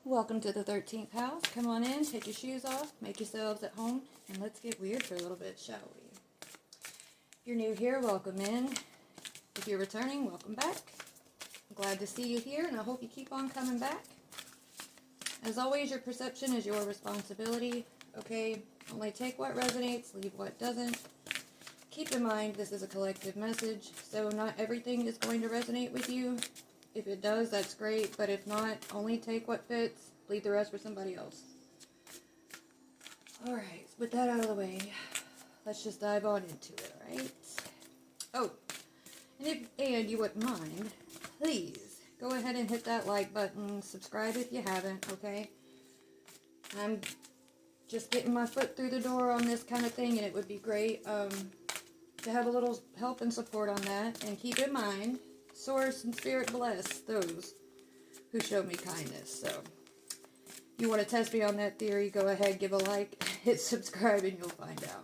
Welcome to the 13th house. Come on in, take your shoes off, make yourselves at home, and let's get weird for a little bit, shall we? If you're new here, welcome in. If you're returning, welcome back. I'm glad to see you here, and I hope you keep on coming back. As always, your perception is your responsibility, okay? Only take what resonates, leave what doesn't. Keep in mind, this is a collective message, so not everything is going to resonate with you. If it does, that's great, but if not, only take what fits, leave the rest for somebody else. Alright, with that out of the way, let's just dive on into it, alright? Oh, and you wouldn't mind, please, go ahead and hit that like button, subscribe if you haven't, okay? I'm just getting my foot through the door on this kind of thing, and it would be great to have a little help and support on that, and keep in mind, Source and Spirit bless those who show me kindness. So, if you want to test me on that theory, go ahead, give a like, hit subscribe, and you'll find out.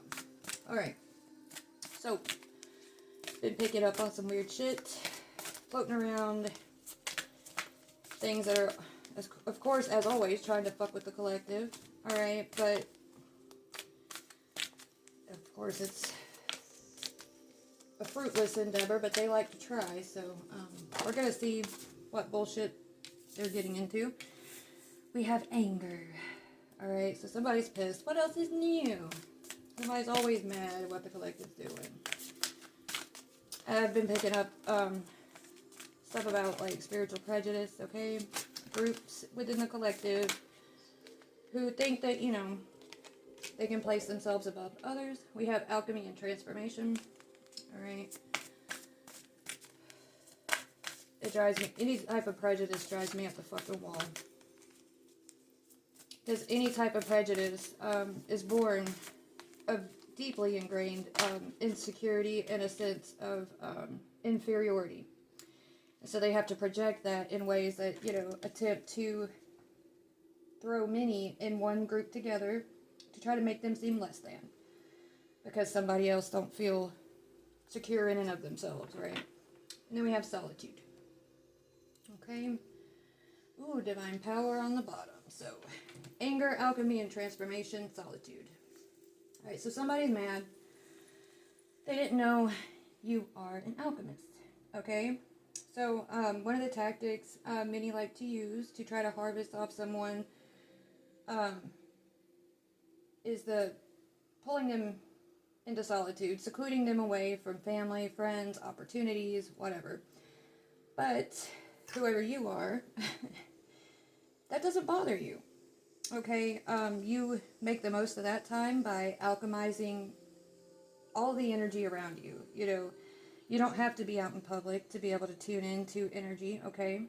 Alright. So, been picking up on some weird shit, floating around, things that are, of course, as always, trying to fuck with the collective. Alright, but, of course, it's a fruitless endeavor, but they like to try, so we're gonna see what bullshit they're getting into. We have anger. Alright, so somebody's pissed. What else is new? Somebody's always mad at what the collective's doing. I've been picking up stuff about like spiritual prejudice, okay? Groups within the collective who think that, you know, they can place themselves above others. We have alchemy and transformation. Alright. It drives me, any type of prejudice drives me up the fucking wall. Because any type of prejudice is born of deeply ingrained insecurity and a sense of inferiority. And so they have to project that in ways that, you know, attempt to throw many in one group together to try to make them seem less than. Because somebody else don't feel secure in and of themselves, right? And then we have solitude. Okay. Ooh, divine power on the bottom. So, anger, alchemy, and transformation, solitude. Alright, so somebody's mad. They didn't know you are an alchemist. Okay? So, one of the tactics many like to use to try to harvest off someone is the pulling them into solitude, secluding them away from family, friends, opportunities, whatever. But whoever you are, that doesn't bother you. Okay, you make the most of that time by alchemizing all the energy around you. You know, you don't have to be out in public to be able to tune into energy, okay?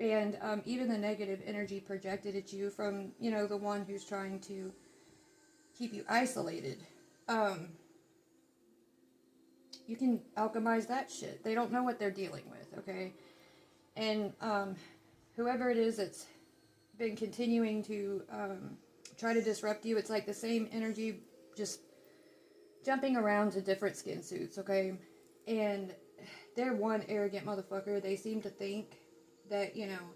And even the negative energy projected at you from, you know, the one who's trying to keep you isolated. You can alchemize that shit. They don't know what they're dealing with, okay? And whoever it is that's been continuing to try to disrupt you, it's like the same energy just jumping around to different skin suits, okay? And they're one arrogant motherfucker. They seem to think that, you know,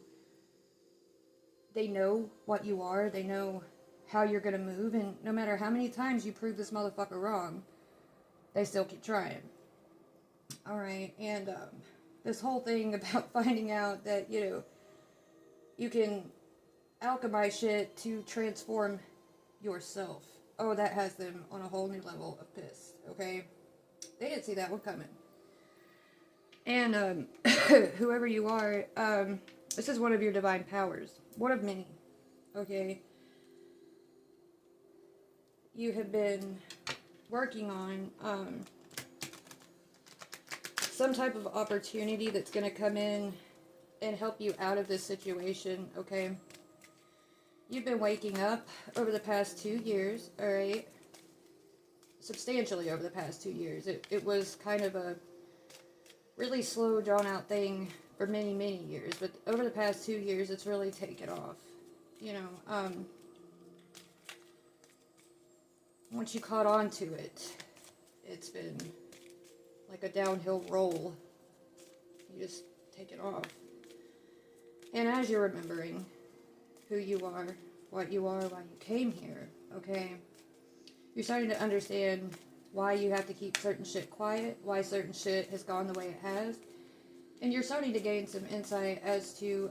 they know what you are. They know how you're going to move. And no matter how many times you prove this motherfucker wrong, they still keep trying. Alright, and this whole thing about finding out that, you know, you can alchemize shit to transform yourself. Oh, that has them on a whole new level of piss, okay? They didn't see that one coming. And whoever you are, this is one of your divine powers. One of many, okay? You have been working on some type of opportunity that's going to come in and help you out of this situation, okay? You've been waking up over the past 2 years, alright? Substantially over the past 2 years. It was kind of a really slow, drawn-out thing for many, many years. But over the past 2 years, it's really taken off. You know, once you caught on to it, it's been like a downhill roll. You just take it off. And as you're remembering, who you are, what you are, why you came here, okay? You're starting to understand why you have to keep certain shit quiet, why certain shit has gone the way it has. And you're starting to gain some insight as to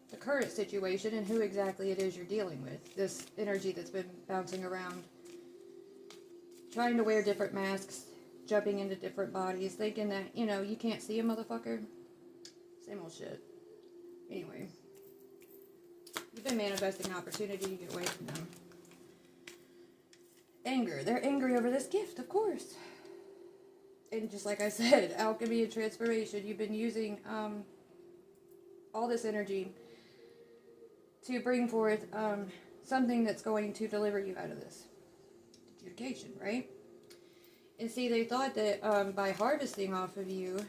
the current situation and who exactly it is you're dealing with. This energy that's been bouncing around, trying to wear different masks, jumping into different bodies, thinking that, you know, you can't see a motherfucker. Same old shit. Anyway, you've been manifesting opportunity to get away from them. Anger. They're angry over this gift, of course. And just like I said, alchemy and transformation, you've been using all this energy to bring forth something that's going to deliver you out of this. Communication, right? And see, they thought that by harvesting off of you,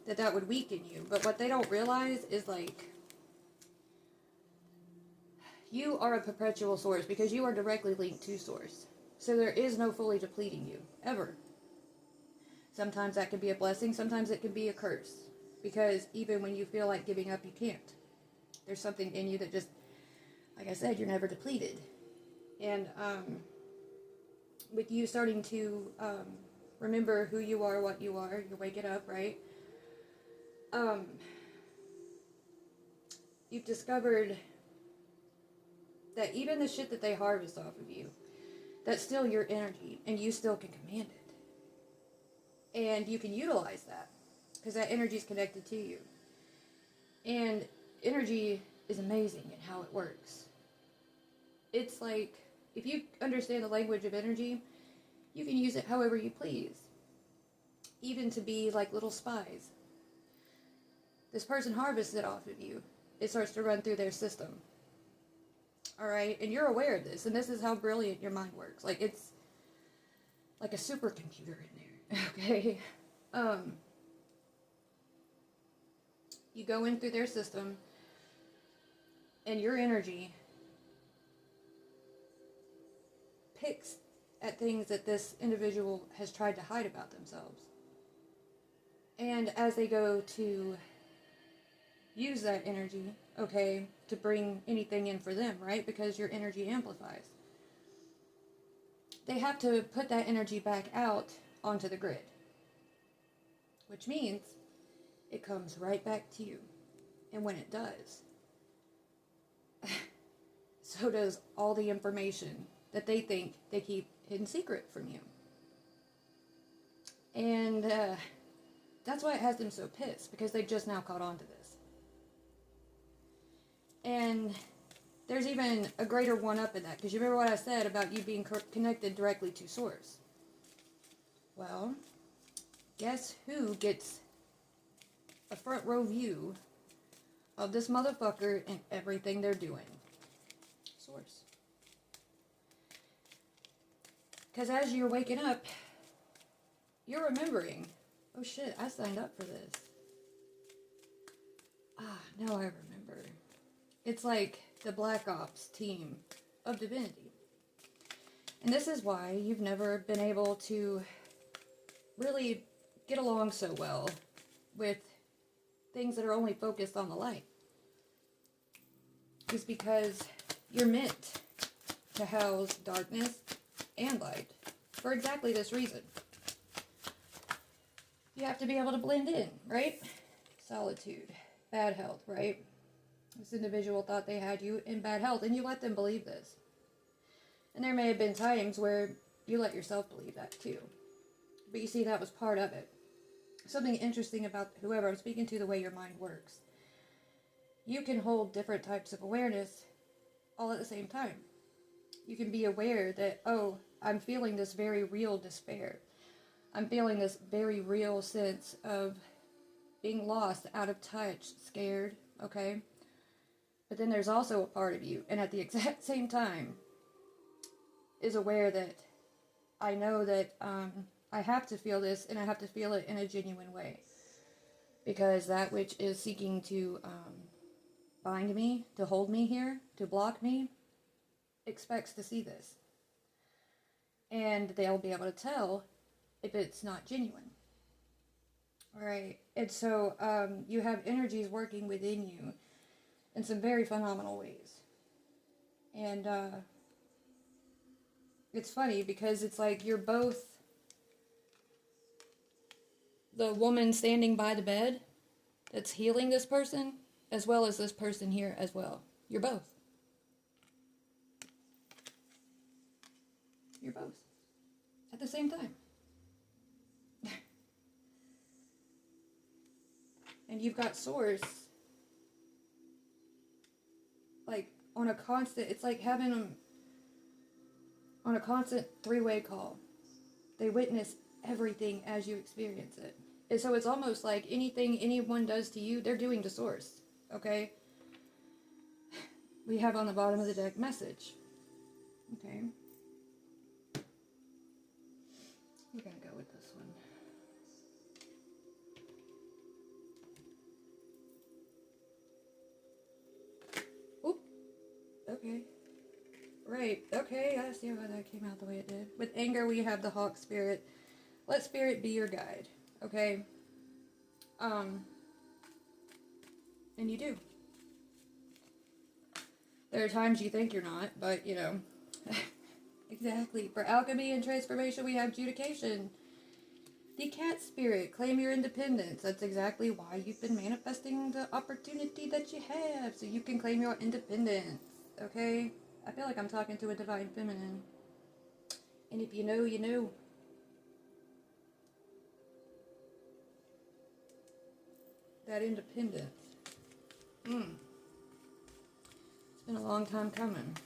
that would weaken you. But what they don't realize is, like, you are a perpetual source because you are directly linked to source. So there is no fully depleting you, ever. Sometimes that can be a blessing, sometimes it can be a curse. Because even when you feel like giving up, you can't. There's something in you that just, like I said, you're never depleted. And with you starting to remember who you are, what you are, you're waking up, right? You've discovered that even the shit that they harvest off of you, that's still your energy, and you still can command it. And you can utilize that, because that energy is connected to you. And energy is amazing in how it works. It's like, if you understand the language of energy, you can use it however you please. Even to be like little spies. This person harvests it off of you. It starts to run through their system. Alright? And you're aware of this. And this is how brilliant your mind works. Like, it's like a supercomputer in there. Okay? You go in through their system, and your energy picks at things that this individual has tried to hide about themselves. And as they go to use that energy, okay, to bring anything in for them, right? Because your energy amplifies. They have to put that energy back out onto the grid. Which means it comes right back to you. And when it does, so does all the information that they think they keep hidden secret from you. And that's why it has them so pissed, because they've just now caught on to this. And there's even a greater one-up in that, because you remember what I said about you being connected directly to source. Well, guess who gets a front row view of this motherfucker and everything they're doing? Source. Because as you're waking up, you're remembering, oh shit, I signed up for this. Now I remember. It's like the Black Ops team of Divinity. And this is why you've never been able to really get along so well with things that are only focused on the light. It's because you're meant to house darkness and light for exactly this reason. You have to be able to blend in, right? Solitude, bad health, right? This individual thought they had you in bad health, and you let them believe this. And there may have been times where you let yourself believe that too. But you see, that was part of it. Something interesting about whoever I'm speaking to, the way your mind works. You can hold different types of awareness all at the same time. You can be aware that, oh, I'm feeling this very real despair. I'm feeling this very real sense of being lost, out of touch, scared, okay? But then there's also a part of you, and at the exact same time, is aware that I know that I have to feel this, and I have to feel it in a genuine way. Because that which is seeking to bind me, to hold me here, to block me, expects to see this. And they'll be able to tell if it's not genuine. Alright, and so you have energies working within you in some very phenomenal ways. And it's funny because it's like you're both the woman standing by the bed that's healing this person, as well as this person here as well. You're both. You're both. At the same time. And you've got Source, like, on a constant, it's like having them on a constant three-way call. They witness everything as you experience it. And so it's almost like anything anyone does to you, they're doing to Source, okay? We have on the bottom of the deck message, okay? We're gonna go with this one. Oop. Okay. Right. Okay, I see why that came out the way it did. With anger, we have the Hawk Spirit. Let Spirit be your guide, okay? And you do. There are times you think you're not, but, you know. Exactly. For alchemy and transformation, we have adjudication. The Cat Spirit, claim your independence. That's exactly why you've been manifesting the opportunity that you have, so you can claim your independence, okay? I feel like I'm talking to a divine feminine. And if you know, you know. That independence. It's been a long time coming.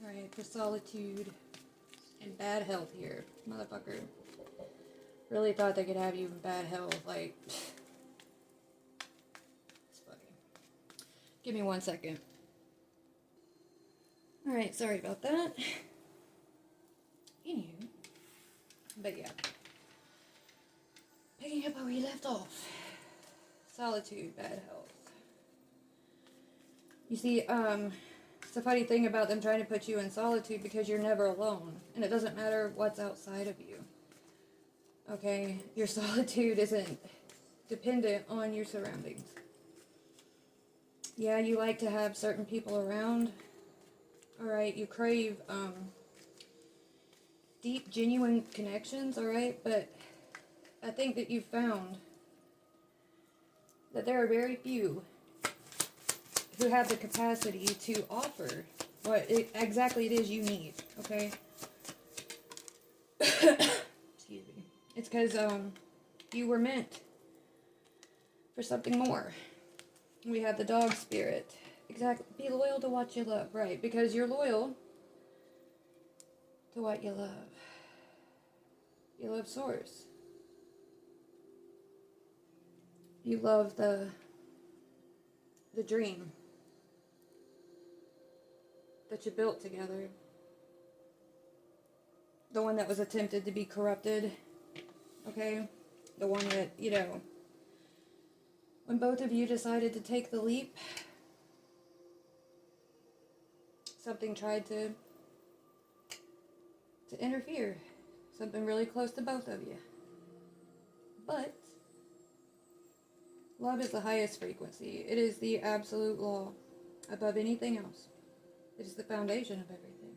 Alright, for solitude and bad health here. Motherfucker. Really thought they could have you in bad health. Like, it's funny. Give me 1 second. Alright, sorry about that. Anywho. But yeah. Picking up where we left off. Solitude, bad health. You see, it's the funny thing about them trying to put you in solitude because you're never alone. And it doesn't matter what's outside of you. Okay? Your solitude isn't dependent on your surroundings. Yeah, you like to have certain people around. Alright, you crave deep, genuine connections, alright? But I think that you've found that there are very few who have the capacity to offer what exactly it is you need, okay? Excuse me. It's because you were meant for something more. We have the Dog Spirit. Exactly. Be loyal to what you love, right? Because you're loyal to what you love. You love Source. You love the dream that you built together. The one that was attempted to be corrupted. Okay? The one that, you know, when both of you decided to take the leap, something tried to interfere. Something really close to both of you. But love is the highest frequency. It is the absolute law above anything else. It is the foundation of everything.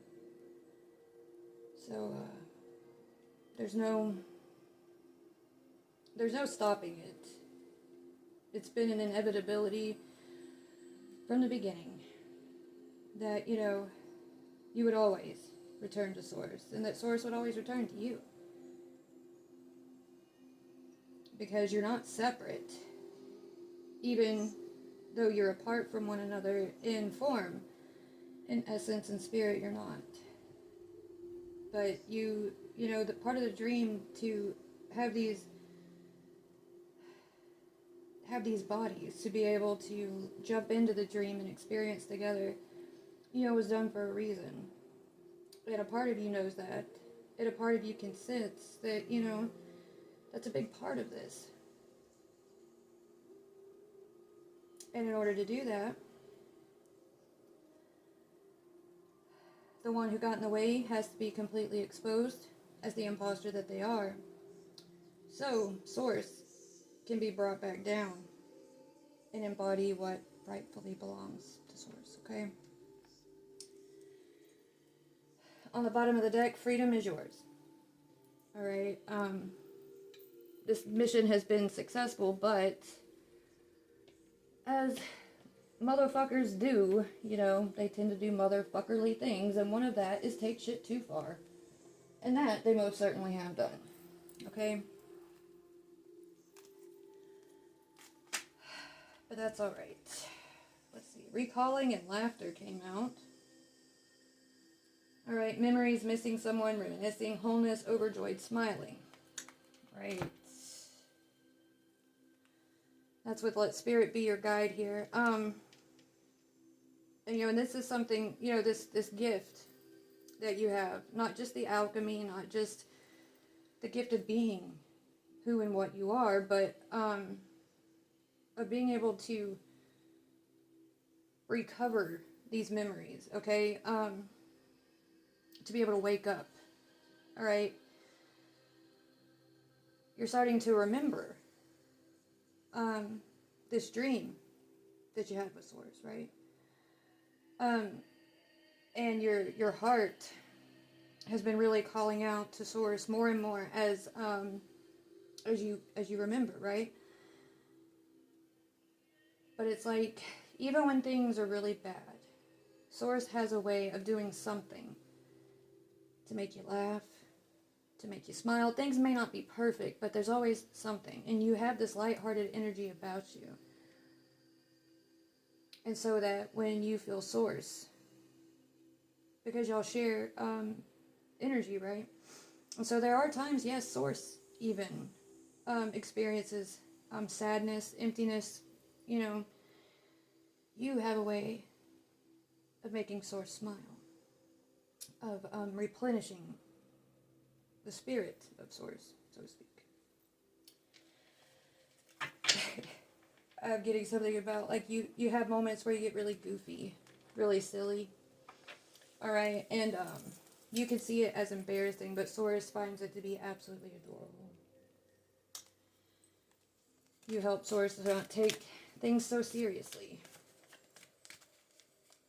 So, there's no stopping it. It's been an inevitability from the beginning that, you know, you would always return to Source, and that Source would always return to you. Because you're not separate. Even though you're apart from one another in form, in essence and spirit, you're not. But you know, the part of the dream to have these bodies, to be able to jump into the dream and experience together, you know, was done for a reason. And a part of you knows that. And a part of you can sense that, you know, that's a big part of this. And in order to do that, the one who got in the way has to be completely exposed as the imposter that they are. So, Source can be brought back down and embody what rightfully belongs to Source, okay? on the bottom of the deck, freedom is yours. Alright, this mission has been successful, but as motherfuckers do, you know, they tend to do motherfuckerly things, and one of that is take shit too far. And that they most certainly have done. Okay? But that's alright. Let's see. Recalling and laughter came out. Alright, memories, missing someone, reminiscing, wholeness, overjoyed, smiling. Right. That's with let spirit be your guide here. And, you know, and this is something, you know, this gift that you have. Not just the alchemy, not just the gift of being who and what you are, but of being able to recover these memories, okay? To be able to wake up, all right? You're starting to remember this dream that you had with Source, right? And your heart has been really calling out to Source more and more as you remember, right? But it's like, even when things are really bad, Source has a way of doing something to make you laugh, to make you smile. Things may not be perfect, but there's always something. And you have this lighthearted energy about you. And so that when you feel Source, because y'all share energy, right? And so there are times, yes, Source even experiences sadness, emptiness. You know, you have a way of making Source smile, of replenishing the spirit of Source, so to speak. I'm getting something about, like, you have moments where you get really goofy, really silly. Alright, and you can see it as embarrassing, but Source finds it to be absolutely adorable. You help Source not take things so seriously.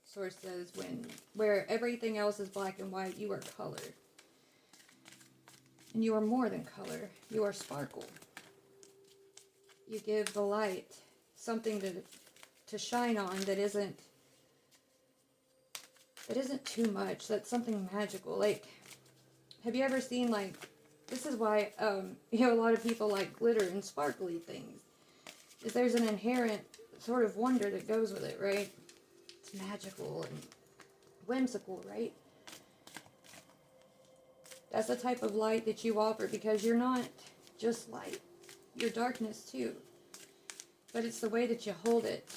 Source says, where everything else is black and white, you are color. And you are more than color. You are sparkle. You give the light something to shine on that isn't too much. That's something magical. Like, have you ever seen, like, this is why you know, a lot of people like glitter and sparkly things, is there's an inherent sort of wonder that goes with it, right? It's magical and whimsical, right? That's the type of light that you offer, because you're not just light. You're darkness too. But it's the way that you hold it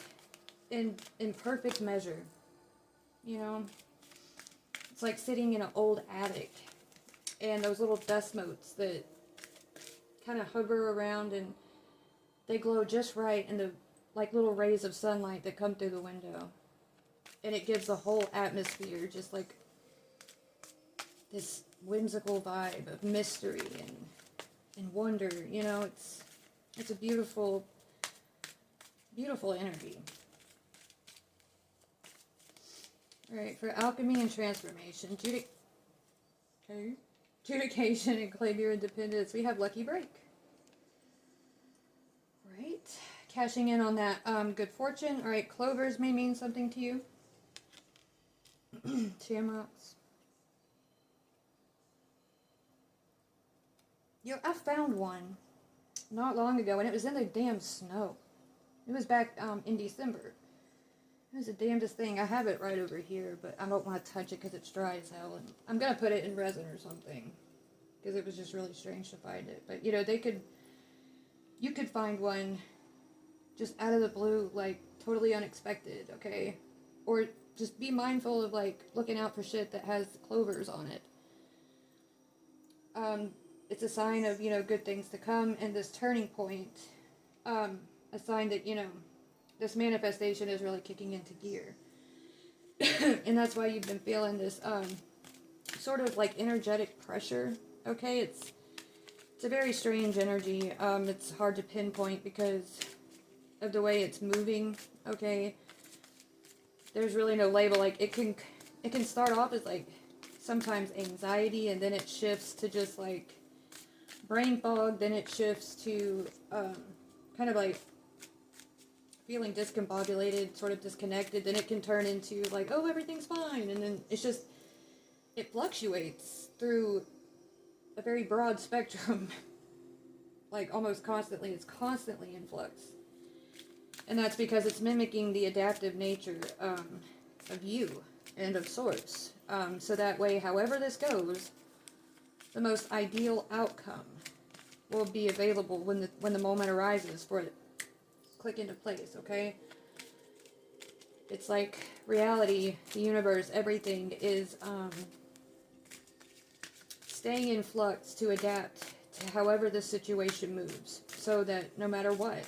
in perfect measure. You know? It's like sitting in an old attic, and those little dust motes that kind of hover around, and they glow just right in the, like, little rays of sunlight that come through the window. And it gives the whole atmosphere just like this whimsical vibe of mystery and wonder. You know, it's a beautiful, beautiful energy. Alright, for alchemy and transformation, judication and claim your independence, we have lucky break. Right, cashing in on that good fortune. Alright, clovers may mean something to you. Shamrocks. Yo, I found one not long ago, and it was in the damn snow. It was back in December. It was the damnedest thing. I have it right over here, but I don't want to touch it because it's dry as hell. And I'm going to put it in resin or something, because it was just really strange to find it. But, you know, you could find one just out of the blue, like, totally unexpected, okay? Or just be mindful of, like, looking out for shit that has clovers on it. It's a sign of, you know, good things to come, and this turning point, a sign that, you know, this manifestation is really kicking into gear. And that's why you've been feeling this, sort of, like, energetic pressure, okay? It's a very strange energy. It's hard to pinpoint because of the way it's moving, okay? There's really no label. Like, it can start off as, like, sometimes anxiety, and then it shifts to just like brain fog, then it shifts to kind of like feeling discombobulated, sort of disconnected, then it can turn into like, oh, everything's fine, and then it's just, it fluctuates through a very broad spectrum, like almost constantly. It's constantly in flux. And that's because it's mimicking the adaptive nature of you and of Source. So that way, however this goes, the most ideal outcome will be available when the moment arises for it to click into place, okay? It's like reality, the universe, everything is staying in flux to adapt to however the situation moves, so that no matter what,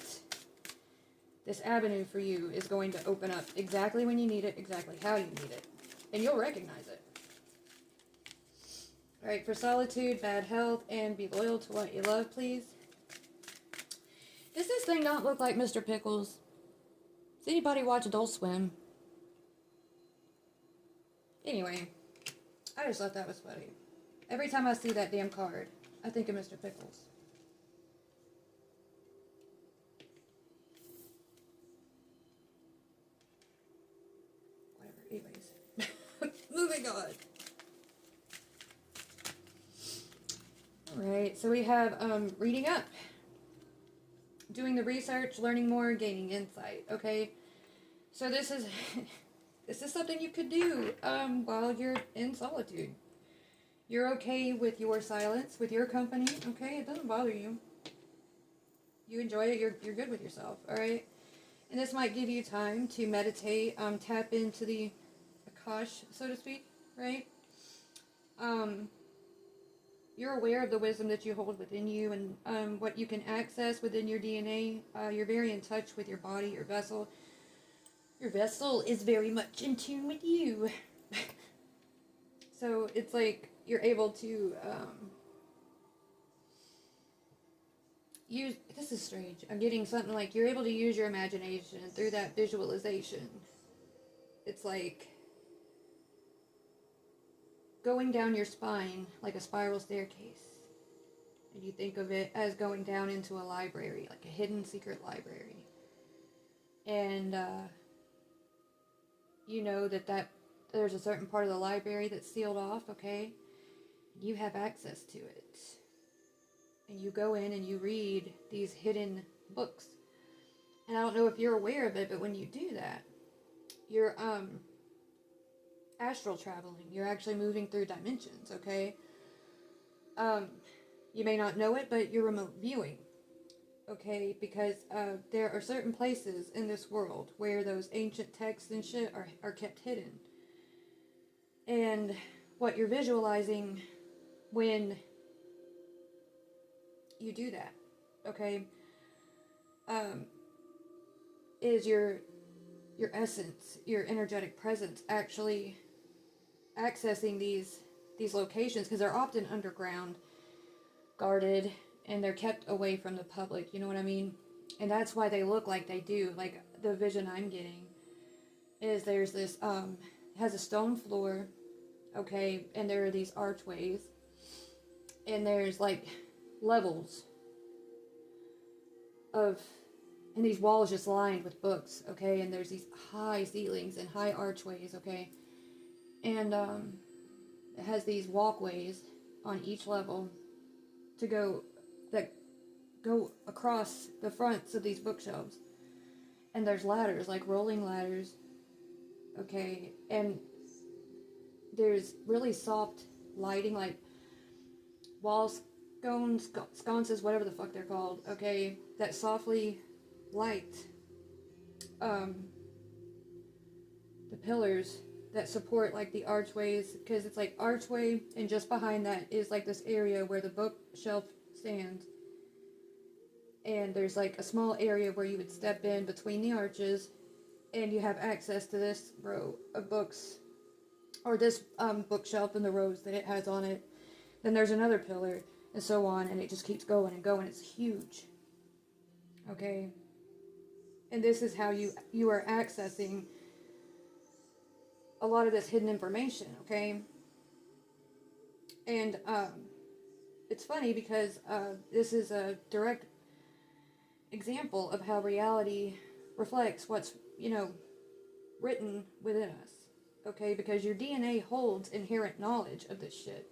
this avenue for you is going to open up exactly when you need it, exactly how you need it, and you'll recognize it. Alright, for solitude, bad health, and be loyal to what you love, please. Does this thing not look like Mr. Pickles? Does anybody watch Adult Swim? Anyway, I just thought that was funny. Every time I see that damn card, I think of Mr. Pickles. Whatever, anyways. Moving on. Alright, so we have reading up. Doing the research, learning more, gaining insight, okay? So this is this is something you could do while you're in solitude. You're okay with your silence, with your company, okay? It doesn't bother you. You enjoy it, you're good with yourself, alright? And this might give you time to meditate, tap into the Akash, so to speak, right? You're aware of the wisdom that you hold within you and what you can access within your DNA. You're very in touch with your body, your vessel. Your vessel is very much in tune with you. So it's like you're able to use, this is strange, I'm getting something like you're able to use your imagination through that visualization. It's like going down your spine like a spiral staircase. And you think of it as going down into a library, like a hidden secret library. And you know that there's a certain part of the library that's sealed off, okay? You have access to it. And you go in and you read these hidden books. And I don't know if you're aware of it, but when you do that, you're astral traveling. You're actually moving through dimensions, okay? You may not know it, but you're remote viewing, okay? Because there are certain places in this world where those ancient texts and shit are kept hidden. And what you're visualizing when you do that, okay, is your essence, your energetic presence actually accessing these locations, because they're often underground, guarded, and they're kept away from the public, you know what I mean? And that's why they look like they do. Like, the vision I'm getting is there's this, it has a stone floor, okay, and there are these archways, and there's like levels of, and these walls just lined with books, okay, and there's these high ceilings and high archways, okay, and it has these walkways on each level to go across the fronts of these bookshelves, and there's ladders, like rolling ladders, okay, and there's really soft lighting, like walls, sconces, whatever the fuck they're called, okay, that softly light the pillars that support like the archways, because it's like archway, and just behind that is like this area where the bookshelf stands, and there's like a small area where you would step in between the arches, and you have access to this row of books, or this bookshelf and the rows that it has on it. Then there's another pillar, and so on, and it just keeps going and going. It's huge, okay? And this is how you are accessing a lot of this hidden information, okay? And it's funny because this is a direct example of how reality reflects what's, written within us. Okay, because your DNA holds inherent knowledge of this shit.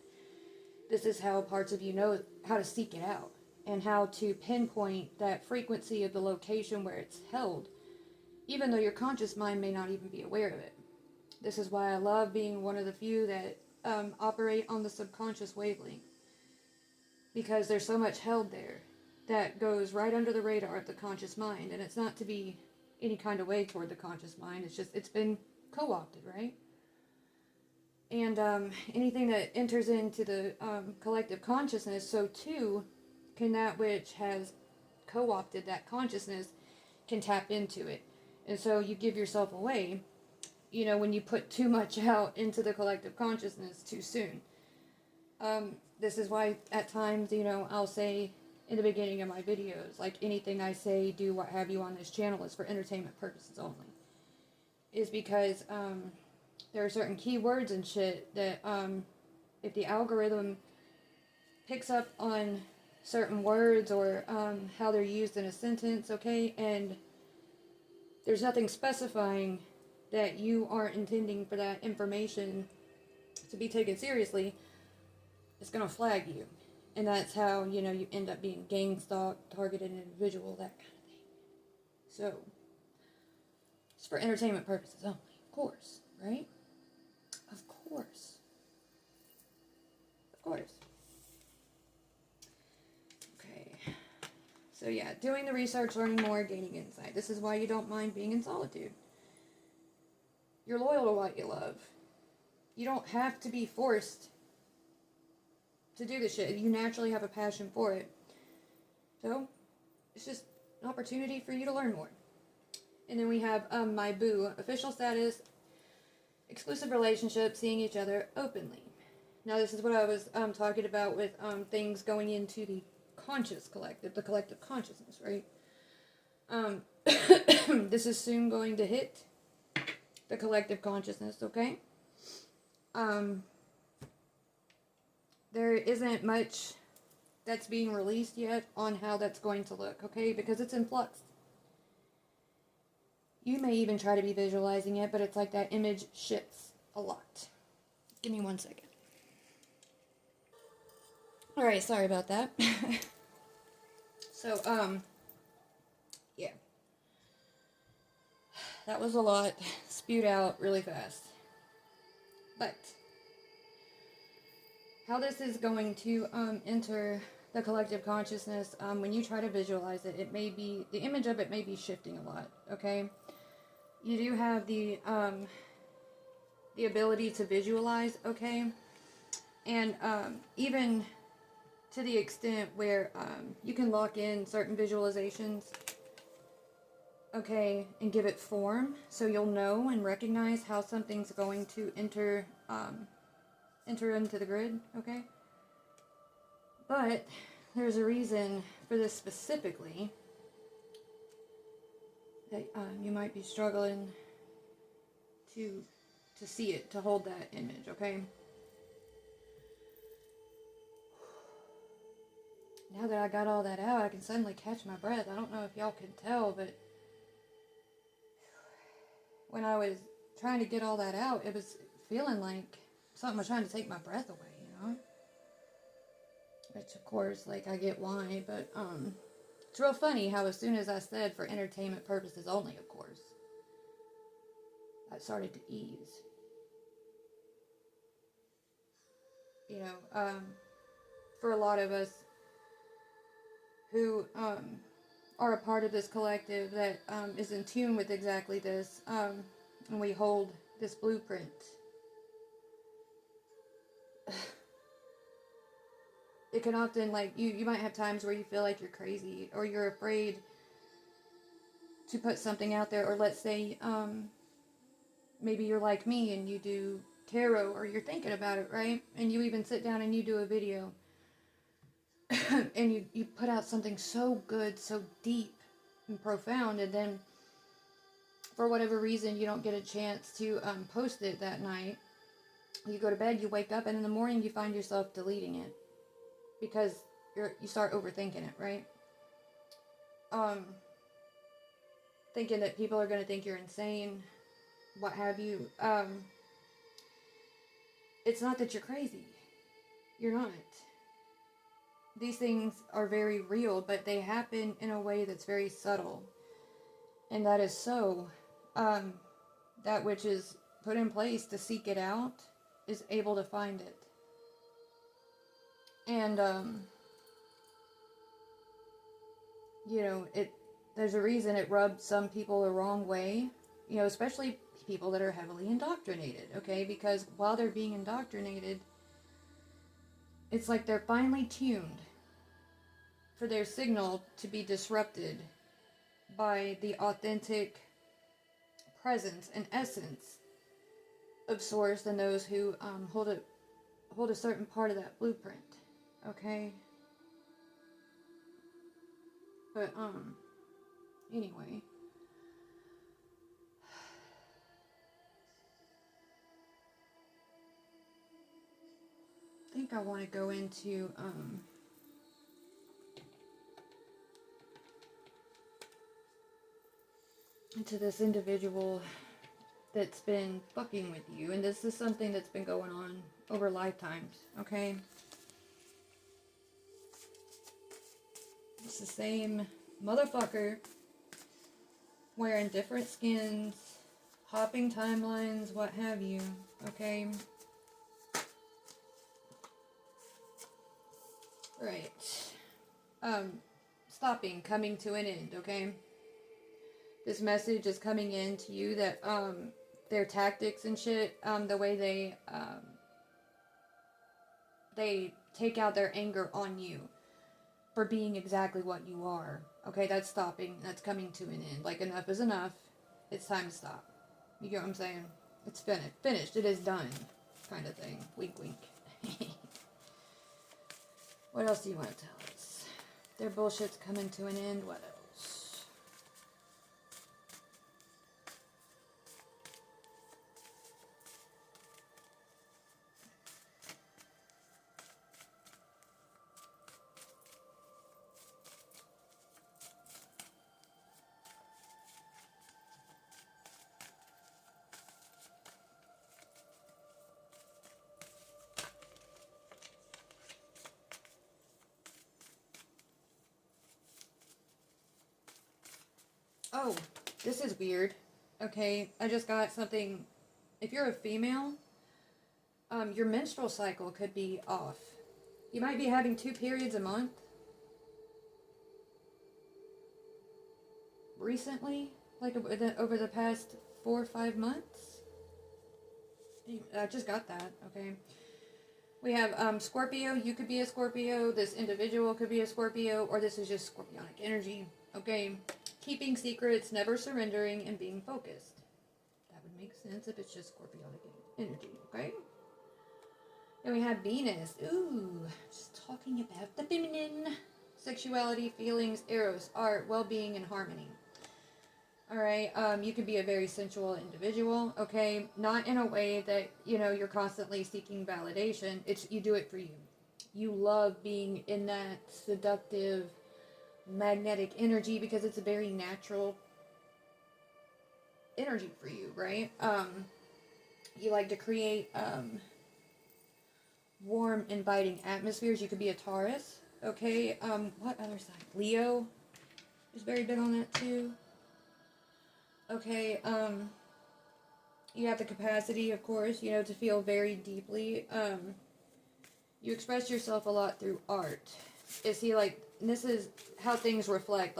This is how parts of you know how to seek it out and how to pinpoint that frequency of the location where it's held, even though your conscious mind may not even be aware of it. This is why I love being one of the few that operate on the subconscious wavelength, because there's so much held there that goes right under the radar of the conscious mind, and it's not to be any kind of way toward the conscious mind. It's just, it's been co-opted, right? And anything that enters into the collective consciousness, so too can that which has co-opted that consciousness can tap into it. And so you give yourself away, when you put too much out into the collective consciousness too soon. This is why at times, I'll say in the beginning of my videos, like anything I say, do, what have you on this channel is for entertainment purposes only. Is because there are certain keywords and shit that if the algorithm picks up on certain words or how they're used in a sentence, okay, and there's nothing specifying that you aren't intending for that information to be taken seriously, it's going to flag you. And that's how, you end up being gang stalked, targeted individual, that kind of thing. So, it's for entertainment purposes only, of course, right? Of course. Of course. Okay. So yeah, doing the research, learning more, gaining insight. This is why you don't mind being in solitude. You're loyal to what you love. You don't have to be forced to do this shit. You naturally have a passion for it. So, it's just an opportunity for you to learn more. And then we have my boo, official status, exclusive relationship, seeing each other openly. Now this is what I was talking about with things going into the conscious collective, the collective consciousness, right? This is soon going to hit the collective consciousness, okay? There isn't much that's being released yet on how that's going to look, okay? Because it's in flux. You may even try to be visualizing it, but it's like that image shifts a lot. Give me 1 second. Alright, sorry about that. So, yeah. That was a lot. Spewed out really fast. But how this is going to enter the collective consciousness, when you try to visualize it, it may be, the image of it may be shifting a lot, okay? You do have the ability to visualize, okay? And even to the extent where you can lock in certain visualizations, okay, and give it form, so you'll know and recognize how something's going to enter into the grid, okay? But there's a reason for this specifically, that you might be struggling to see it, to hold that image, okay? Now that I got all that out, I can suddenly catch my breath. I don't know if y'all can tell, but when I was trying to get all that out, it was feeling like something was trying to take my breath away, Which, of course, like, I get why, but, it's real funny how as soon as I said for entertainment purposes only, of course, I started to ease. For a lot of us who are a part of this collective that is in tune with exactly this, and we hold this blueprint. It can often, like, you might have times where you feel like you're crazy, or you're afraid to put something out there, or let's say, maybe you're like me and you do tarot, or you're thinking about it, right? And you even sit down and you do a video, and you put out something so good, so deep and profound, and then for whatever reason you don't get a chance to post it that night, You go to bed, you wake up, and in the morning you find yourself deleting it because you start overthinking it, right? Thinking that people are going to think you're insane, what have you. It's not that you're crazy. You're not. These things are very real, but they happen in a way that's very subtle. And that is so. That which is put in place to seek it out is able to find it. And, there's a reason it rubs some people the wrong way, especially people that are heavily indoctrinated, okay? Because while they're being indoctrinated, it's like they're finely tuned for their signal to be disrupted by the authentic presence and essence of Source and those who hold a certain part of that blueprint, okay? But, anyway. I think I want to go into this individual that's been fucking with you. And this is something that's been going on over lifetimes, okay? It's the same motherfucker wearing different skins, hopping timelines, what have you, okay? Right. Stopping, coming to an end, okay? This message is coming in to you that, their tactics and shit, the way they take out their anger on you for being exactly what you are. Okay, that's stopping. That's coming to an end. Like, enough is enough. It's time to stop. You get what I'm saying? It's finished. Finished. It is done. Kind of thing. Wink, wink. What else do you want to tell us? Their bullshit's coming to an end. What else? Oh, this is weird. Okay, I just got something. If you're a female, your menstrual cycle could be off. You might be having 2 periods a month. Recently, like over the past 4 or 5 months. I just got that, okay. We have Scorpio. You could be a Scorpio. This individual could be a Scorpio. Or this is just scorpionic energy, okay. Keeping secrets, never surrendering, and being focused. That would make sense if it's just scorpionic energy, okay? And we have Venus. Ooh, just talking about the feminine. Sexuality, feelings, eros, art, well-being, and harmony. Alright, you could be a very sensual individual, okay? Not in a way that, you're constantly seeking validation. You do it for you. You love being in that seductive, magnetic energy because it's a very natural energy for you, right? You like to create warm, inviting atmospheres. You could be a Taurus, okay? What other sign? Leo is very big on that too. Okay, you have the capacity, of course, to feel very deeply. You express yourself a lot through art. This is how things reflect,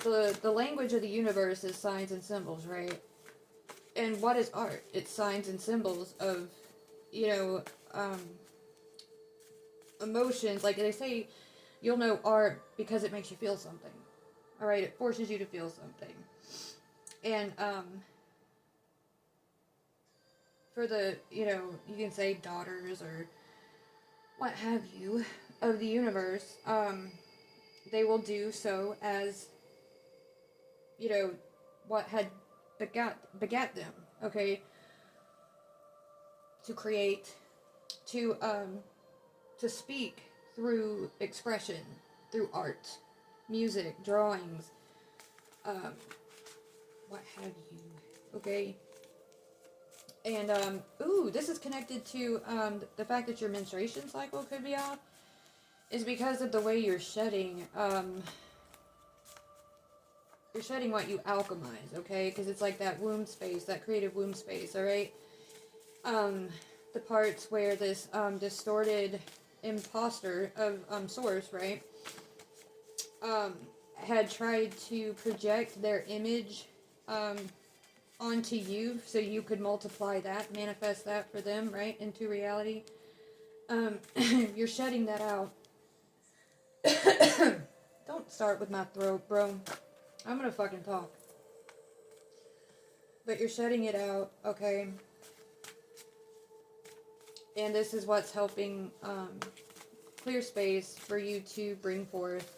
the language of the universe is signs and symbols, right? And what is art? It's signs and symbols of, emotions. Like they say, you'll know art because it makes you feel something. Alright, it forces you to feel something. And, for the, you can say daughters or what have you of the universe, they will do so as, what had begat them, okay? to create, to speak through expression, through art, music, drawings, what have you, okay? And, ooh, this is connected to, the fact that your menstruation cycle could be off, is because of the way you're shedding, you're shedding what you alchemize, okay? Because it's like that womb space, that creative womb space, alright? The parts where this, distorted imposter of, source, right? Had tried to project their image, onto you so you could multiply that, manifest that for them, right? Into reality. You're shedding that out. Don't start with my throat, bro. I'm gonna fucking talk. But you're shedding it out, okay? And this is what's helping clear space for you to bring forth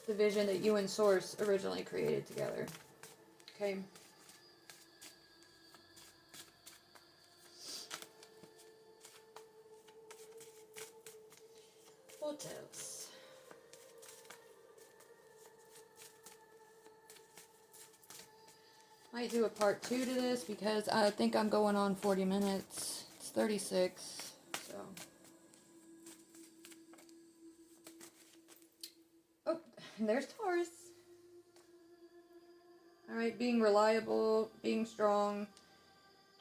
the vision that you and Source originally created together. Okay? What else? Might do a part 2 to this because I think I'm going on 40 minutes. It's 36, so. Oh, and there's Taurus. Alright, being reliable, being strong,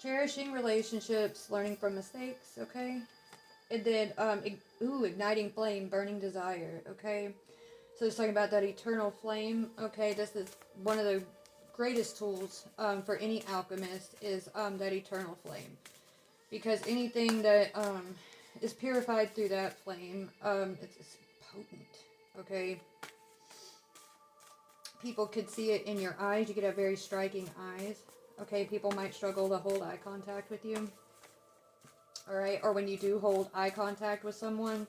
cherishing relationships, learning from mistakes, okay? And then, igniting flame, burning desire, okay? So it's talking about that eternal flame, okay? This is one of the greatest tools for any alchemist is that eternal flame. Because anything that is purified through that flame, it's potent, okay? People could see it in your eyes. You could have very striking eyes, okay? People might struggle to hold eye contact with you, alright? Or when you do hold eye contact with someone,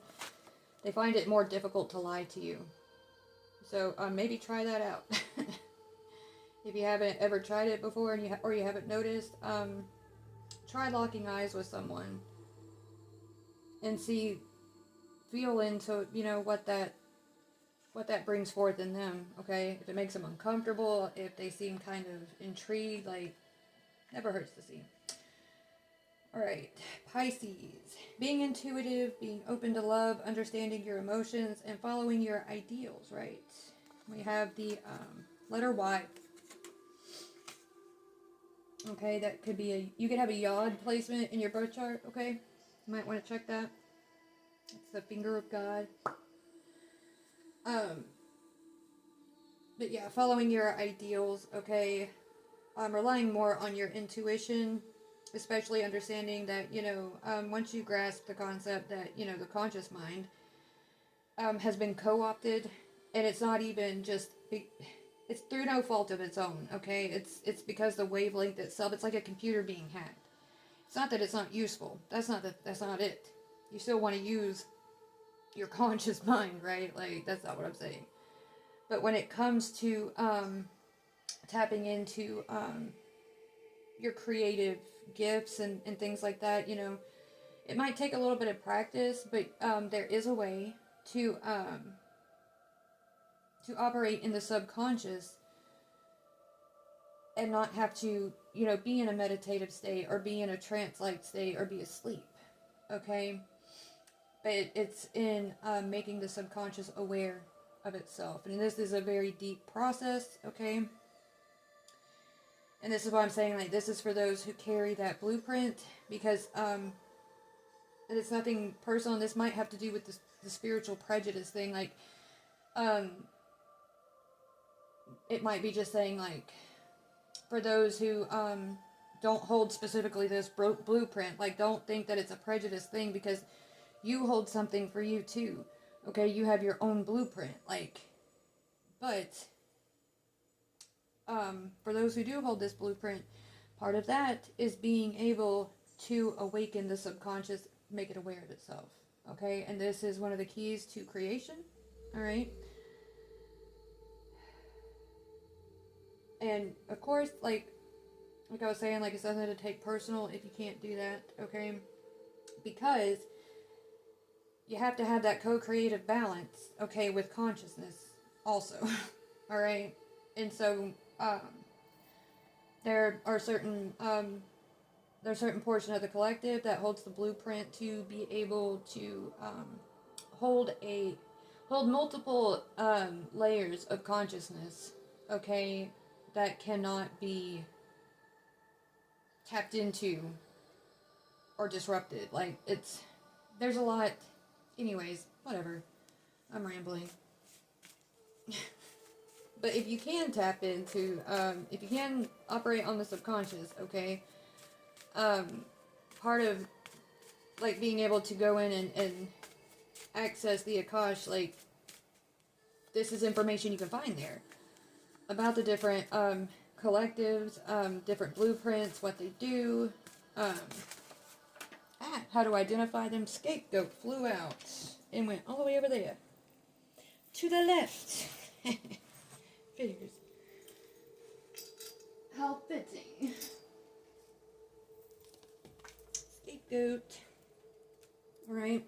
they find it more difficult to lie to you. So maybe try that out. If you haven't ever tried it before and you haven't noticed, try locking eyes with someone and feel into, you know, what that brings forth in them, okay? If it makes them uncomfortable, if they seem kind of intrigued, like, never hurts to see. Alright, Pisces. Being intuitive, being open to love, understanding your emotions, and following your ideals, right? We have the letter Y. Okay, that could be you could have a yod placement in your birth chart, okay? You might want to check that. It's the finger of God. But yeah, following your ideals, okay? Relying more on your intuition, especially understanding that, you know, once you grasp the concept that, you know, the conscious mind has been co-opted, and it's not even just, it's through no fault of its own, okay? It's because the wavelength itself, it's like a computer being hacked. It's not that it's not useful. That's not it. You still want to use your conscious mind, right? Like, that's not what I'm saying. But when it comes to tapping into your creative gifts and things like that, you know, it might take a little bit of practice, but there is a way to operate in the subconscious and not have to, you know, be in a meditative state or be in a trance-like state or be asleep, okay? But it's in making the subconscious aware of itself. And this is a very deep process, okay? And this is why I'm saying, like, this is for those who carry that blueprint, because it's nothing personal. And this might have to do with the spiritual prejudice thing. Like, it might be just saying, like, for those who don't hold specifically this blueprint, like, don't think that it's a prejudice thing, because you hold something for you too, okay? You have your own blueprint, like, but for those who do hold this blueprint, part of that is being able to awaken the subconscious, make it aware of itself, okay? And this is one of the keys to creation, all right? And of course, like, Like I was saying, like, it's nothing to take personal if you can't do that, okay? Because you have to have that co-creative balance, okay, with consciousness also, all right? And so, there are certain, there's a certain portion of the collective that holds the blueprint to be able to, hold multiple, layers of consciousness, okay, that cannot be tapped into or disrupted. Like, there's a lot, anyways, whatever, I'm rambling. But if you can tap into, if you can operate on the subconscious, okay, part of, like, being able to go in and access the Akash, like, this is information you can find there about the different, collectives, different blueprints, what they do, how to identify them. Scapegoat flew out and went all the way over there. To the left. Figures. How fitting. Scapegoat. Alright.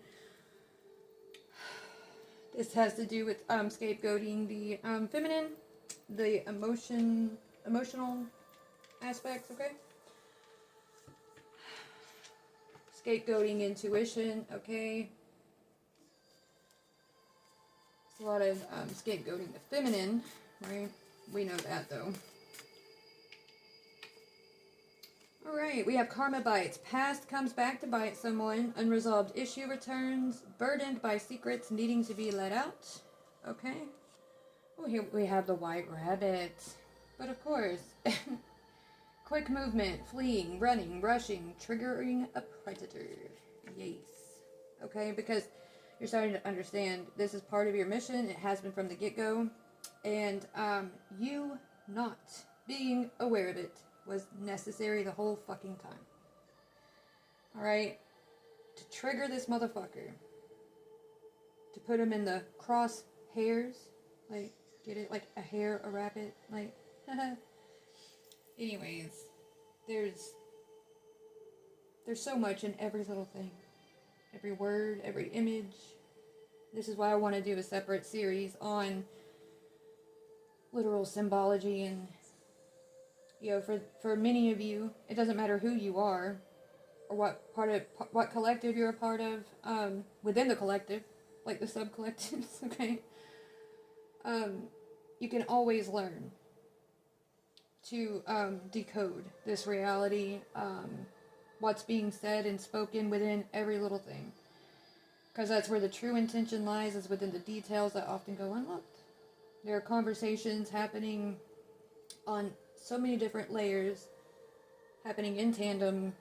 This has to do with scapegoating the feminine, the emotional aspects, okay? Scapegoating intuition, okay? There's a lot of scapegoating the feminine, right? We know that, though. Alright, we have karma bites. Past comes back to bite someone. Unresolved issue returns. Burdened by secrets needing to be let out. Okay. Oh, here we have the white rabbit. But of course, quick movement, fleeing, running, rushing, triggering a predator. Yes. Okay, because you're starting to understand this is part of your mission. It has been from the get-go. And you not being aware of it was necessary the whole fucking time. Alright? To trigger this motherfucker. To put him in the crosshairs. Like, get it? Like a hare, a rabbit. Like, anyways. There's so much in every little thing. Every word, every image. This is why I want to do a separate series on literal symbology and, you know, for many of you, it doesn't matter who you are or what collective you're a part of, within the collective, like the sub-collectives, okay? You can always learn to decode this reality, what's being said and spoken within every little thing. Because that's where the true intention lies, is within the details that often go unlocked. There are conversations happening on so many different layers, happening in tandem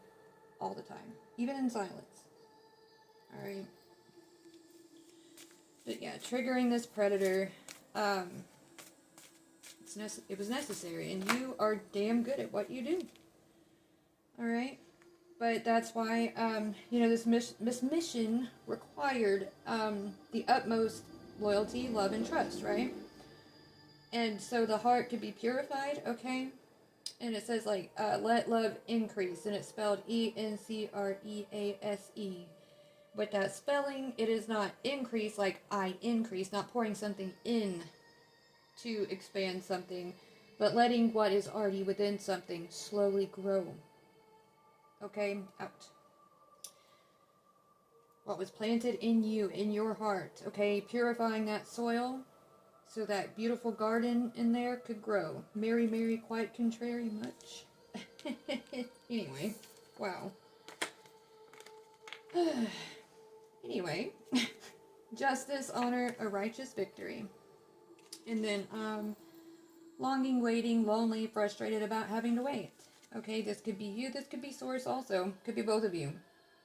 all the time, even in silence. Alright. But yeah, triggering this predator, it was necessary, and you are damn good at what you do. Alright? But that's why, you know, this mission required the utmost loyalty, love, and trust, right? And so the heart could be purified, okay? And it says, like, let love increase, and it's spelled E-N-C-R-E-A-S-E. With that spelling, it is not increase like I increase, not pouring something in to expand something, but letting what is already within something slowly grow. Okay? Out. What was planted in you, in your heart, okay? Purifying that soil so that beautiful garden in there could grow. Mary, Mary, quite contrary much. Anyway, wow. Anyway, justice, honor, a righteous victory. And then, longing, waiting, lonely, frustrated about having to wait. Okay, this could be you, this could be Source also. Could be both of you.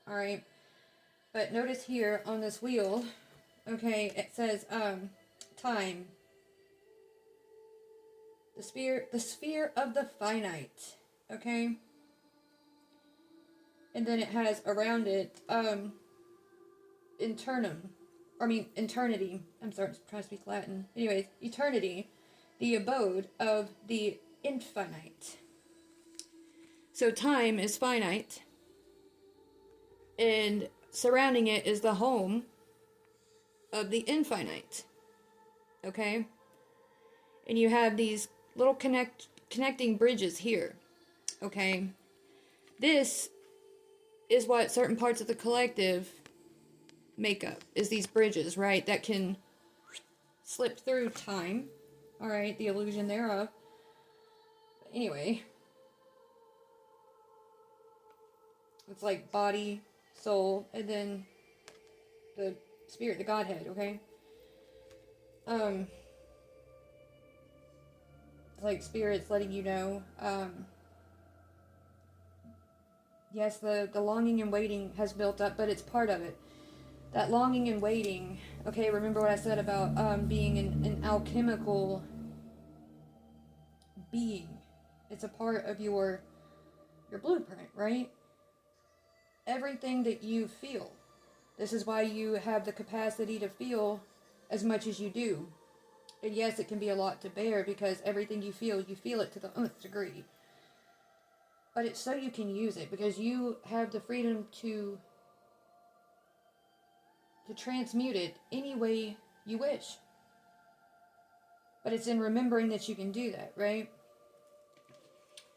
Alright? But notice here on this wheel, okay, it says, time. The sphere of the finite. Okay? And then it has around it, eternity. I'm sorry, I'm trying to speak Latin. Anyways, eternity, the abode of the infinite. So time is finite, and surrounding it is the home of the infinite. Okay? And you have these little connecting bridges here. Okay? This is what certain parts of the collective make up, is these bridges, right? That can slip through time. Alright, the illusion thereof. But anyway, it's like body, soul, and then the spirit, the Godhead, okay? Like spirits letting you know, yes, the longing and waiting has built up, but it's part of it. That longing and waiting, okay, remember what I said about being an alchemical being. It's a part of your blueprint, right? Everything that you feel. This is why you have the capacity to feel as much as you do. And yes, it can be a lot to bear because everything you feel it to the nth degree. But it's so you can use it, because you have the freedom to transmute it any way you wish. But it's in remembering that you can do that, right?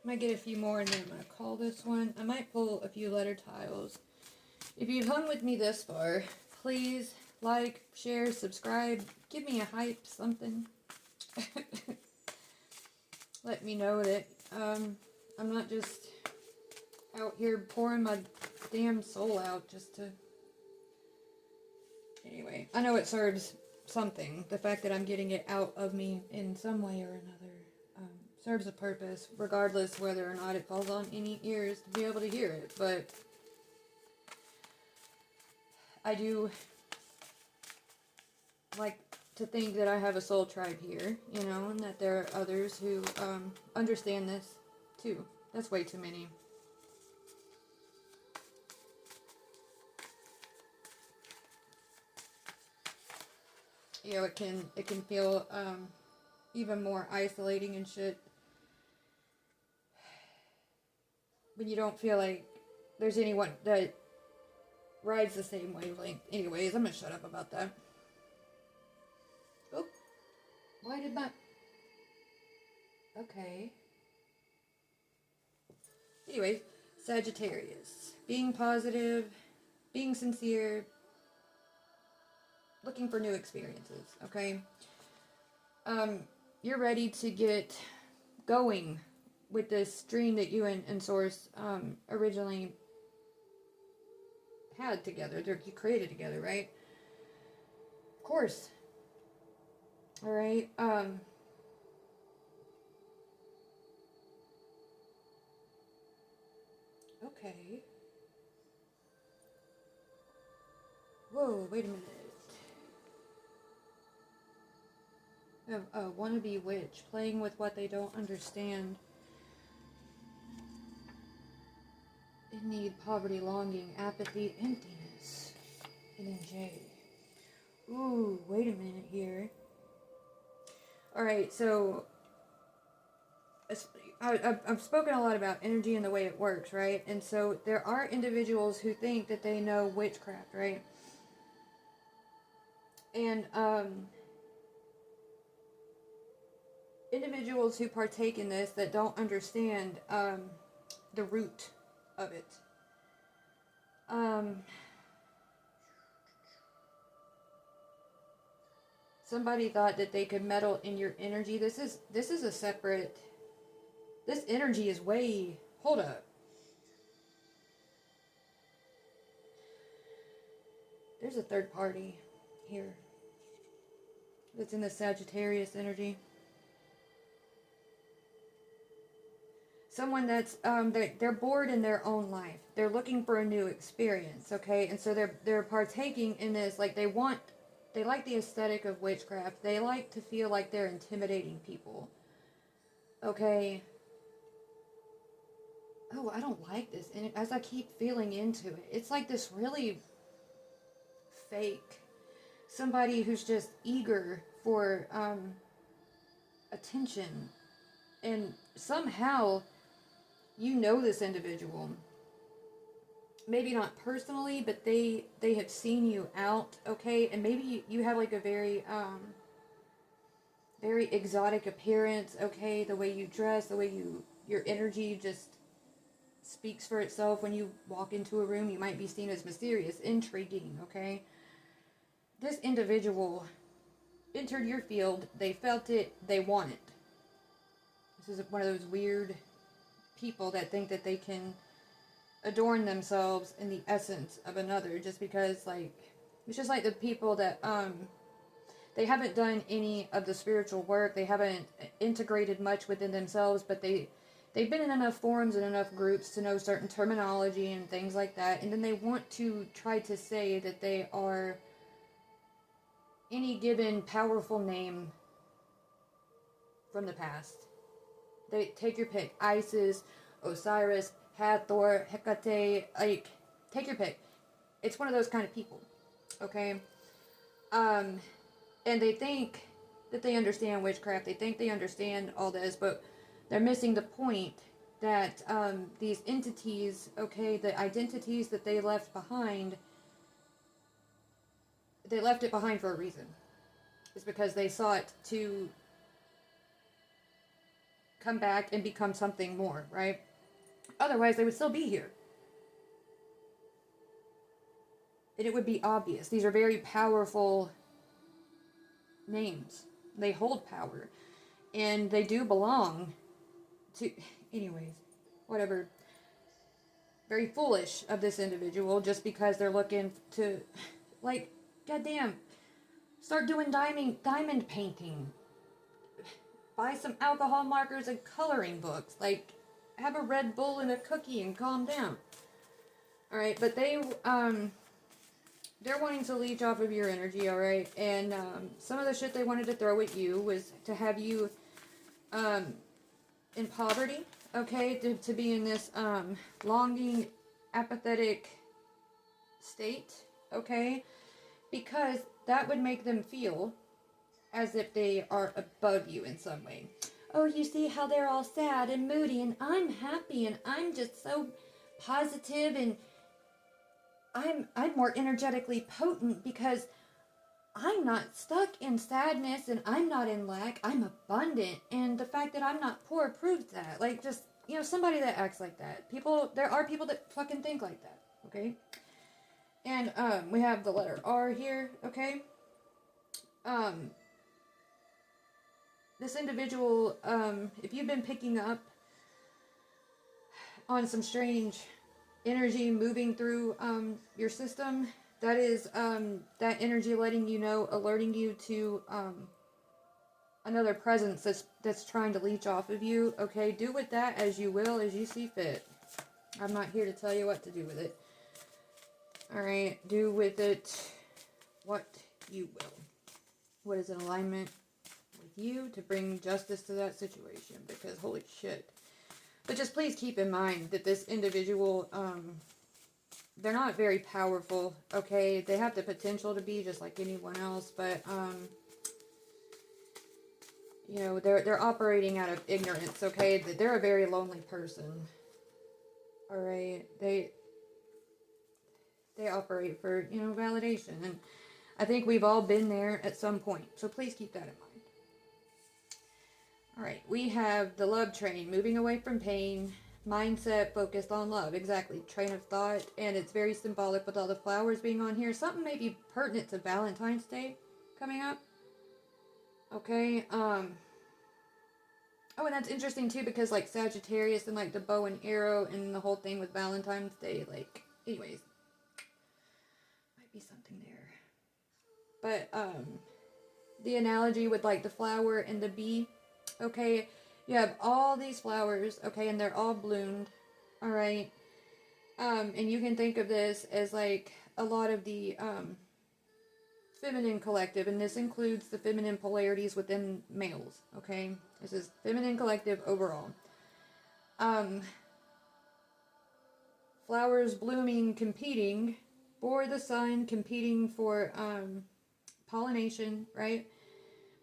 I might get a few more and then I'm going to call this one. I might pull a few letter tiles. If you've hung with me this far, please like, share, subscribe, give me a hype, something. Let me know that I'm not just out here pouring my damn soul out just to... Anyway, I know it serves something. The fact that I'm getting it out of me in some way or another serves a purpose, regardless whether or not it falls on any ears to be able to hear it. But I do like to think that I have a soul tribe here, you know, and that there are others who understand this too. That's way too many. You know, it can feel even more isolating and shit when you don't feel like there's anyone that rides the same wavelength. Anyways, I'm gonna shut up about that. Oh, why did my... Okay. Anyways, Sagittarius. Being positive, being sincere, looking for new experiences, okay? You're ready to get going with this dream that you and Source originally had together, you created together, right? Of course. Alright, okay. Whoa, wait a minute. A wannabe witch, playing with what they don't understand. In need, poverty, longing, apathy, emptiness. And then J. Ooh, wait a minute here. Alright, so I've spoken a lot about energy and the way it works, right? And so there are individuals who think that they know witchcraft, right? And individuals who partake in this that don't understand the root of it. Somebody thought that they could meddle in your energy. This is a separate... This energy is way... Hold up. There's a third party here that's in the Sagittarius energy. Someone that's they're bored in their own life. They're looking for a new experience, okay? And so they're partaking in this, like they like the aesthetic of witchcraft. They like to feel like they're intimidating people. Okay? Oh, I don't like this. And as I keep feeling into it, it's like this really fake. Somebody who's just eager for attention. And somehow you know this individual. Maybe not personally, but they have seen you out, okay? And maybe you have like a very very exotic appearance, okay? The way you dress, the way your energy just speaks for itself. When you walk into a room, you might be seen as mysterious, intriguing, okay? This individual entered your field, they felt it, they want it. This is one of those weird people that think that they can adorn themselves in the essence of another just because, like, it's just like the people that they haven't done any of the spiritual work, they haven't integrated much within themselves, but they've been in enough forums and enough groups to know certain terminology and things like that, and then they want to try to say that they are any given powerful name from the past. They take your pick. Isis, Osiris, Hathor, Hecate, like, take your pick. It's one of those kind of people, okay? And they think that they understand witchcraft. They think they understand all this, but they're missing the point that these entities, okay, the identities that they left behind, they left it behind for a reason. It's because they sought to come back and become something more, right? Otherwise, they would still be here. And it would be obvious. These are very powerful names. They hold power. And they do belong to... Anyways, whatever. Very foolish of this individual just because they're looking to... Like, goddamn. Start doing diamond painting. Buy some alcohol markers and coloring books. Like, have a Red Bull and a cookie and calm down. Alright, but they're wanting to leech off of your energy, alright? And some of the shit they wanted to throw at you was to have you in poverty, okay? To be in this longing, apathetic state, okay? Because that would make them feel as if they are above you in some way. Oh, you see how they're all sad and moody, and I'm happy, and I'm just so positive, and I'm more energetically potent because I'm not stuck in sadness, and I'm not in lack. I'm abundant, and the fact that I'm not poor proves that. Like, just, you know, somebody that acts like that. There are people that fucking think like that, okay? And we have the letter R here, okay? This individual, if you've been picking up on some strange energy moving through your system, that is that energy letting you know, alerting you to another presence that's trying to leech off of you. Okay, do with that as you will, as you see fit. I'm not here to tell you what to do with it. Alright, do with it what you will. What is in alignment with you to bring justice to that situation, because holy shit. But just please keep in mind that this individual, they're not very powerful, okay? They have the potential to be just like anyone else, but, you know, they're operating out of ignorance, okay? They're a very lonely person, alright? They operate for, you know, validation, and I think we've all been there at some point, so please keep that in mind. Alright, we have the love train, moving away from pain, mindset focused on love, exactly, train of thought, and it's very symbolic with all the flowers being on here. Something may be pertinent to Valentine's Day coming up, okay? Oh, and that's interesting too, because like Sagittarius and like the bow and arrow and the whole thing with Valentine's Day, like, anyways, might be something there. But the analogy with like the flower and the bee, okay, you have all these flowers, okay, and they're all bloomed, alright, and you can think of this as like a lot of the feminine collective, and this includes the feminine polarities within males, okay, this is feminine collective overall. Flowers blooming, competing for the sun, competing for pollination, right?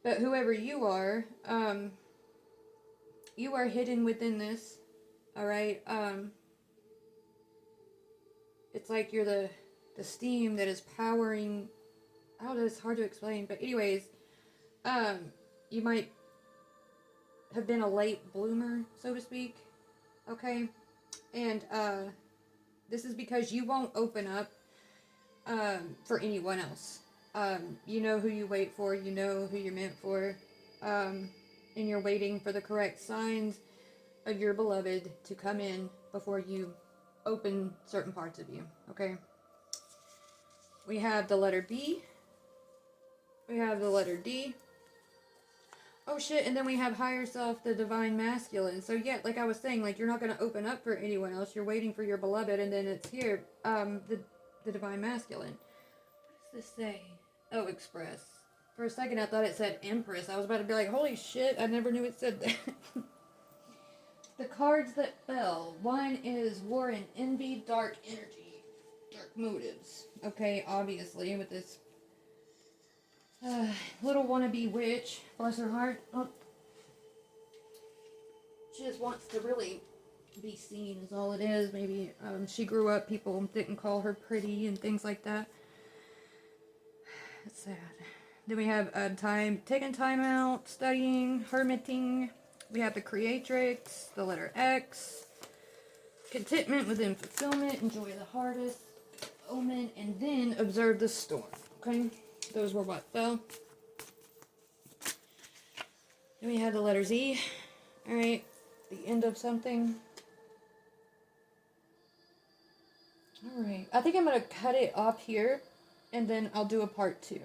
But whoever you are hidden within this, Alright? It's like you're the steam that is powering... I don't know, it's hard to explain. But anyways, you might have been a late bloomer, so to speak. Okay? And, this is because you won't open up, for anyone else. You know who you wait for, you know who you're meant for, and you're waiting for the correct signs of your beloved to come in before you open certain parts of you, okay? We have the letter B, we have the letter D, oh shit, and then we have higher self, the divine masculine. So yeah, like I was saying, like you're not going to open up for anyone else, you're waiting for your beloved, and then it's here, the divine masculine. What does this say? Oh, express. For a second I thought it said empress. I was about to be like, holy shit, I never knew it said that. The cards that fell. One is war and envy, dark energy, dark motives. Okay, obviously, with this little wannabe witch, bless her heart. Oh. She just wants to really be seen is all it is. Maybe she grew up, people didn't call her pretty and things like that. It's sad. Then we have taking time out, studying, hermiting. We have the creatrix, the letter X, contentment within fulfillment, enjoy the hardest, omen, and then observe the storm. Okay, those were what fell. Then we have the letter Z. All right, the end of something. All right, I think I'm gonna cut it off here, and then I'll do a part 2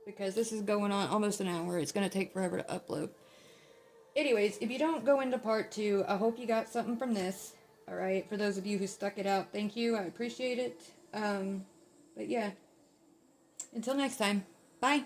because this is going on almost an hour. It's gonna take forever to upload. Anyways, if you don't go into part 2, I hope you got something from this. Alright, for those of you who stuck it out, thank you. I appreciate it. But yeah, until next time, bye.